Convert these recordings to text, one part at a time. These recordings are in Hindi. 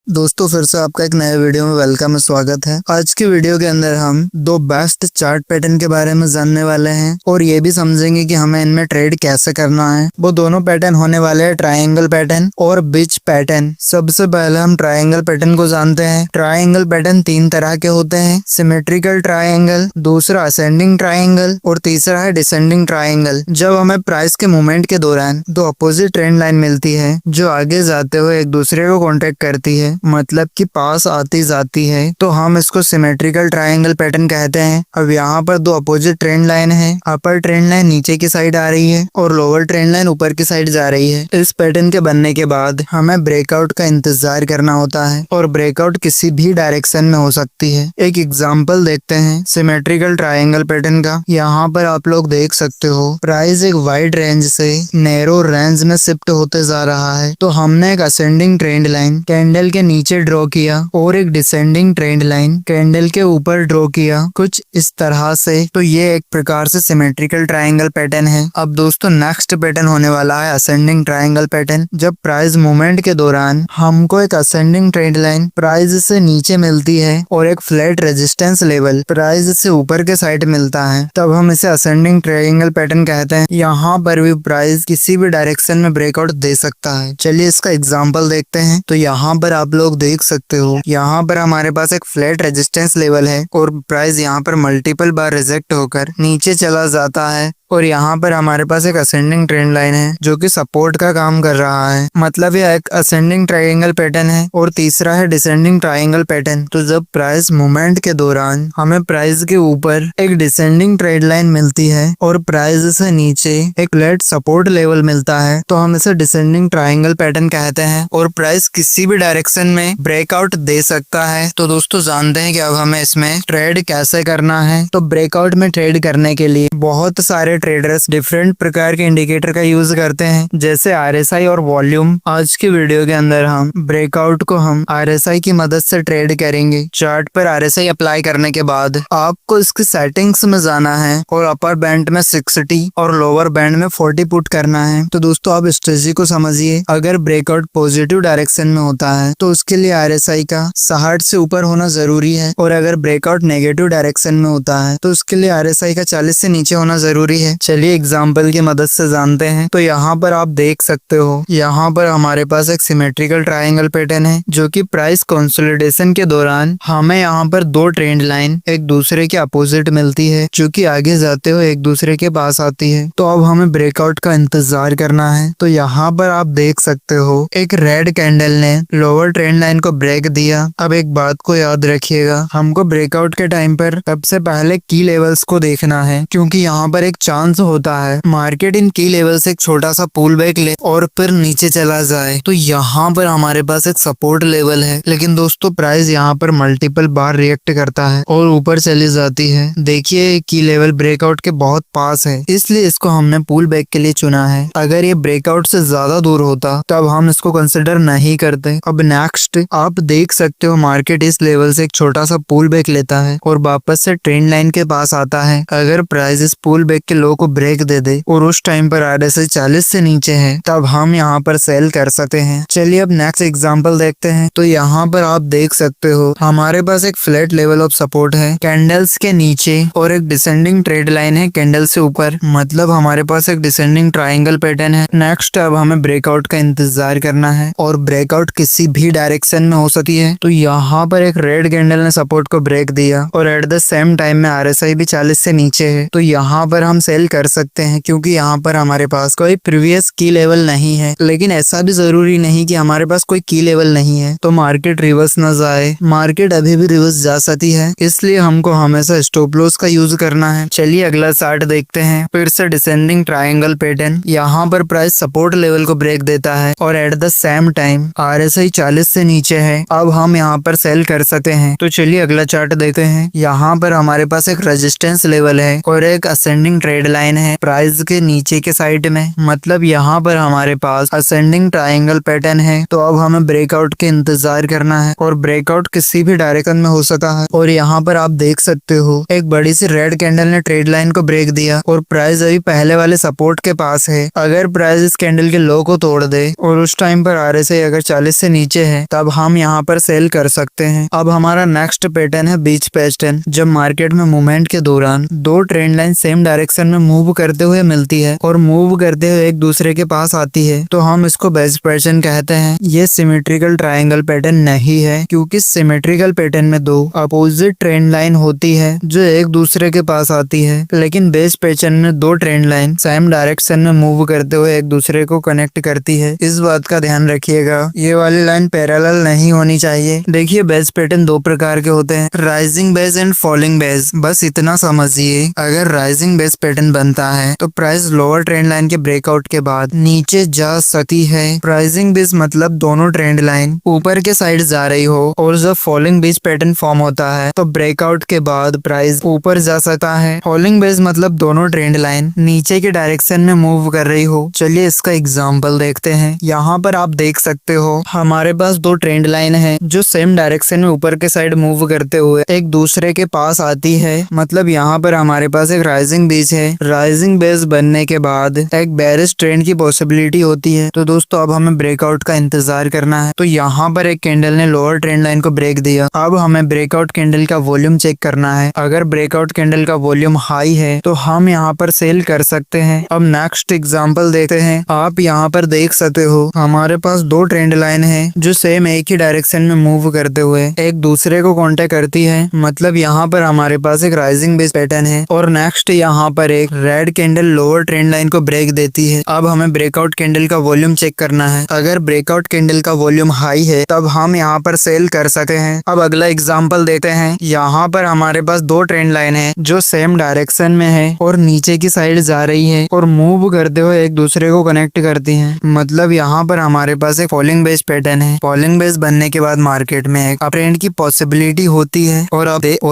दोस्तों फिर से आपका एक नए वीडियो में वेलकम स्वागत है। आज की वीडियो के अंदर हम दो बेस्ट चार्ट पैटर्न के बारे में जानने वाले हैं और ये भी समझेंगे कि हमें इनमें ट्रेड कैसे करना है। वो दोनों पैटर्न होने वाले हैं ट्रायंगल पैटर्न और बिच पैटर्न। सबसे पहले हम ट्रायंगल पैटर्न को जानते हैं। ट्रायंगल पैटर्न तीन तरह के होते हैं, सिमेट्रिकल ट्रायंगल, दूसरा असेंडिंग ट्रायंगल और तीसरा है डिसेंडिंग ट्रायंगल। जब हमें प्राइस के मूवमेंट के दौरान दो अपोजिट ट्रेंड लाइन मिलती है जो आगे जाते हुए एक दूसरे को कॉन्टेक्ट करती है, मतलब कि पास आती जाती है, तो हम इसको सिमेट्रिकल ट्रायंगल पैटर्न कहते हैं। अब यहाँ पर दो अपोजिट ट्रेंड लाइन है। अपर ट्रेंड लाइन नीचे की साइड आ रही है और लोअर ट्रेंड लाइन ऊपर की साइड जा रही है। इस पैटर्न के बनने के बाद हमें ब्रेकआउट का इंतजार करना होता है और ब्रेकआउट किसी भी डायरेक्शन में हो सकती है। एक एग्जाम्पल देखते हैं सिमेट्रिकल ट्रायंगल पैटर्न का। यहाँ पर आप लोग देख सकते हो प्राइस एक वाइड रेंज से नैरो रेंज में शिफ्ट होते जा रहा है। तो हमने एक असेंडिंग ट्रेंड लाइन कैंडल के नीचे ड्रॉ किया और एक डिसेंडिंग ट्रेंड लाइन कैंडल के ऊपर ड्रॉ किया, कुछ इस तरह से। तो ये एक प्रकार से सिमेट्रिकल ट्रायंगल पैटर्न है। अब दोस्तों नेक्स्ट पैटर्न होने वाला है असेंडिंग ट्रायंगल पैटर्न। जब प्राइस मूवमेंट के दौरान हमको एक असेंडिंग ट्रेंड लाइन प्राइस से नीचे मिलती है और एक फ्लैट रेजिस्टेंस लेवल प्राइस से ऊपर के साइड मिलता है, तब हम इसे असेंडिंग ट्रायंगल पैटर्न कहते हैं। यहाँ पर भी प्राइस किसी भी डायरेक्शन में ब्रेकआउट दे सकता है। चलिए इसका एग्जाम्पल देखते हैं। तो यहाँ पर आप लोग देख सकते हो यहाँ पर हमारे पास एक फ्लैट रेजिस्टेंस लेवल है और प्राइस यहाँ पर मल्टीपल बार रिजेक्ट होकर नीचे चला जाता है और यहाँ पर हमारे पास एक असेंडिंग ट्रेंड लाइन है जो कि सपोर्ट का काम कर रहा है, मतलब यह एक असेंडिंग ट्रायंगल पैटर्न है। और तीसरा है डिसेंडिंग ट्रायंगल पैटर्न। तो जब प्राइस मूवमेंट के दौरान हमें प्राइस के ऊपर एक डिसेंडिंग ट्रेंड लाइन मिलती है और प्राइस से नीचे एक फ्लैट सपोर्ट लेवल मिलता है, तो हम इसे डिसेंडिंग ट्रायंगल पैटर्न कहते हैं और प्राइस किसी भी डायरेक्शन में ब्रेकआउट दे सकता है। तो दोस्तों जानते हैं कि अब हमें इसमें ट्रेड कैसे करना है। तो ब्रेकआउट में ट्रेड करने के लिए बहुत सारे ट्रेडर्स डिफरेंट प्रकार के इंडिकेटर का यूज करते हैं, जैसे आरएसआई और वॉल्यूम। आज की वीडियो के अंदर हम ब्रेकआउट को हम आरएसआई की मदद से ट्रेड करेंगे। चार्ट पर आरएसआई अप्लाई करने के बाद आपको इसकी सेटिंग्स में जाना है और अपर बैंड में 60 और लोअर बैंड में 40 पुट करना है। तो दोस्तों आप स्ट्रेटजी को समझिए। अगर ब्रेकआउट पॉजिटिव डायरेक्शन में होता है तो उसके लिए आरएसआई का 60 से ऊपर होना जरूरी है, और अगर ब्रेकआउट नेगेटिव डायरेक्शन में होता है तो उसके लिए आरएसआई का 40 से नीचे होना जरूरी है। चलिए एग्जाम्पल की मदद से जानते हैं। तो यहाँ पर आप देख सकते हो यहाँ पर हमारे पास एक सिमेट्रिकल ट्रायंगल पैटर्न है जो कि प्राइस कंसोलिडेशन के दौरान हमें यहाँ पर दो ट्रेंड लाइन एक दूसरे के अपोजिट मिलती है जो कि आगे जाते हुए एक दूसरे के पास आती है। तो अब हमें ब्रेकआउट का इंतजार करना है। तो यहाँ पर आप देख सकते हो एक रेड कैंडल ने लोअर ट्रेंड लाइन को ब्रेक दिया। अब एक बात को याद रखिएगा, हमको ब्रेकआउट के टाइम पर सबसे पहले की लेवल्स को देखना है, क्योंकि यहाँ पर एक चांस होता है मार्केट इन की लेवल से एक छोटा सा पुल बैक ले और फिर नीचे चला जाए। तो यहाँ पर हमारे पास एक सपोर्ट लेवल है, लेकिन दोस्तों प्राइस यहाँ पर मल्टीपल बार रिएक्ट करता है और ऊपर चली जाती है। देखिए की लेवल ब्रेकआउट के बहुत पास है, इसलिए इसको हमने पुल बैक के लिए चुना है। अगर ये ब्रेकआउट से ज्यादा दूर होता तब हम इसको कंसिडर नहीं करते। अब नेक्स्ट आप देख सकते हो मार्केट इस लेवल से एक छोटा सा पुल बैक लेता है और वापस से ट्रेंड लाइन के पास आता है। अगर प्राइस इस पुल बैक के लो को ब्रेक दे दे और उस टाइम पर आरएसआई 40 से नीचे है, तब हम यहाँ पर सेल कर सकते हैं। चलिए अब नेक्स्ट एग्जांपल देखते हैं। तो यहाँ पर आप देख सकते हो हमारे पास एक फ्लैट लेवल ऑफ सपोर्ट है कैंडल्स के नीचे और एक डिसेंडिंग ट्रेंड लाइन है कैंडल से ऊपर, मतलब हमारे पास एक डिसेंडिंग ट्रायंगल पैटर्न है। नेक्स्ट अब हमें ब्रेकआउट का इंतजार करना है और ब्रेकआउट किसी भी डायरेक्शन में हो सकती है। तो यहाँ पर एक रेड कैंडल ने सपोर्ट को ब्रेक दिया और एट द सेम टाइम में आरएसआई भी 40 से नीचे है, तो यहाँ पर हम सेल कर सकते हैं, क्योंकि यहाँ पर हमारे पास कोई प्रीवियस की लेवल नहीं है। लेकिन ऐसा भी जरूरी नहीं कि हमारे पास कोई की लेवल नहीं है तो मार्केट रिवर्स न जाए। मार्केट अभी भी रिवर्स जा सकती है, इसलिए हमको हमेशा स्टॉप लॉस का यूज करना है। चलिए अगला चार्ट देखते हैं। फिर से डिसेंडिंग ट्रायंगल पैटर्न। यहाँ पर प्राइस सपोर्ट लेवल को ब्रेक देता है और at the same time RSI 40 से नीचे है। अब हम यहाँ पर सेल कर सकते हैं। तो चलिए अगला चार्ट देखते हैं। यहाँ पर हमारे पास एक रेजिस्टेंस लेवल है और एक असेंडिंग ट्रेंड ट्रेड लाइन है प्राइस के नीचे के साइड में, मतलब यहाँ पर हमारे पास असेंडिंग ट्रायंगल पैटर्न है। तो अब हमें ब्रेकआउट के इंतजार करना है और ब्रेकआउट किसी भी डायरेक्शन में हो सका है। और यहाँ पर आप देख सकते हो एक बड़ी सी रेड कैंडल ने ट्रेड लाइन को ब्रेक दिया और प्राइस अभी पहले वाले सपोर्ट के पास है। अगर प्राइस इस कैंडल के लो को तोड़ दे और उस टाइम पर RSI अगर 40 से नीचे है तब हम यहाँ पर सेल कर सकते हैं। अब हमारा नेक्स्ट पैटर्न है बीच पैटर्न। जब मार्केट में मूवमेंट के दौरान दो ट्रेंड लाइन सेम डायरेक्शन में मूव करते हुए मिलती है और मूव करते हुए एक दूसरे के पास आती है तो हम इसको बीच पैटर्न कहते हैं। ये सिमेट्रिकल ट्रायंगल पैटर्न नहीं है क्योंकि सिमेट्रिकल पैटर्न में दो अपोजिट ट्रेंड लाइन होती है जो एक दूसरे के पास आती है, लेकिन बीच पैटर्न में दो ट्रेंड लाइन सेम डायरेक्शन में मूव करते हुए एक दूसरे को कनेक्ट करती है। इस बात का ध्यान रखिएगा, ये वाली लाइन पैरेलल नहीं होनी चाहिए। देखिए बेस पैटर्न दो प्रकार के होते हैं, rising base and falling base. बस इतना समझिए, अगर राइजिंग बेस पैटर्न बनता है तो प्राइस लोअर ट्रेंड लाइन के ब्रेकआउट के बाद नीचे जा सकती है। राइजिंग बेस मतलब दोनों ट्रेंड लाइन ऊपर के साइड जा रही हो, और जब फॉलिंग बेस पैटर्न फॉर्म होता है तो ब्रेकआउट के बाद प्राइस ऊपर जा सकता है। फॉलिंग बेस मतलब दोनों ट्रेंड लाइन नीचे के डायरेक्शन में मूव कर रही हो। चलिए इसका एग्जांपल देखते हैं। यहाँ पर आप देख सकते हो हमारे पास दो ट्रेंड लाइन है जो सेम डायरेक्शन में ऊपर के साइड मूव करते हुए एक दूसरे के पास आती है, मतलब यहाँ पर हमारे पास एक राइजिंग बेस है। राइजिंग बेस बनने के बाद एक बेरिश ट्रेंड की पॉसिबिलिटी होती है। तो दोस्तों अब हमें ब्रेकआउट का इंतजार करना है। तो यहाँ पर एक कैंडल ने लोअर ट्रेंड लाइन को ब्रेक दिया। अब हमें ब्रेकआउट कैंडल का वॉल्यूम चेक करना है। अगर ब्रेकआउट कैंडल का वॉल्यूम हाई है तो हम यहाँ पर सेल कर सकते हैं। अब नेक्स्ट एग्जांपल देखते हैं। आप यहाँ पर देख सकते हो हमारे पास दो ट्रेंड लाइन है जो सेम एक ही डायरेक्शन में मूव करते हुए एक दूसरे को कांटेक्ट करती है, मतलब यहाँ पर हमारे पास एक राइजिंग बेस पैटर्न है। और नेक्स्ट यहाँ पर एक red candle lower trend line को ब्रेक देती है। अब हमें ब्रेकआउट कैंडल का वॉल्यूम चेक करना है। अगर ब्रेकआउट कैंडल का वॉल्यूम हाई है तब हम यहाँ पर सेल कर सकते हैं। अब अगला एग्जांपल देते हैं। यहाँ पर हमारे पास दो ट्रेंड लाइन है जो सेम डायरेक्शन में है और नीचे की साइड जा रही है और मूव करते हुए एक दूसरे को कनेक्ट करती हैं, मतलब यहाँ पर हमारे पास एक फॉलिंग बेस पैटर्न है। फॉलिंग बेस बनने के बाद मार्केट में एक अपट्रेंड की पॉसिबिलिटी होती है। और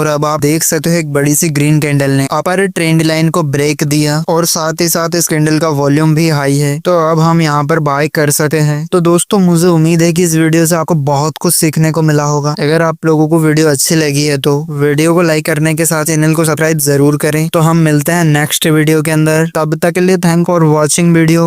अब आप देख सकते हो एक बड़ी सी ग्रीन कैंडल ने अपर ट्रेंड लाइन को ब्रेक दिया और साथ ही साथ इस कैंडल का वॉल्यूम भी हाई है। तो अब हम यहाँ पर बाय कर सकते हैं। तो दोस्तों मुझे उम्मीद है कि इस वीडियो से आपको बहुत कुछ सीखने को मिला होगा। अगर आप लोगों को वीडियो अच्छी लगी है तो वीडियो को लाइक करने के साथ चैनल को सब्सक्राइब जरूर करें। तो हम मिलते हैं नेक्स्ट वीडियो के अंदर, तब तक के लिए थैंक फॉर वॉचिंग वीडियो।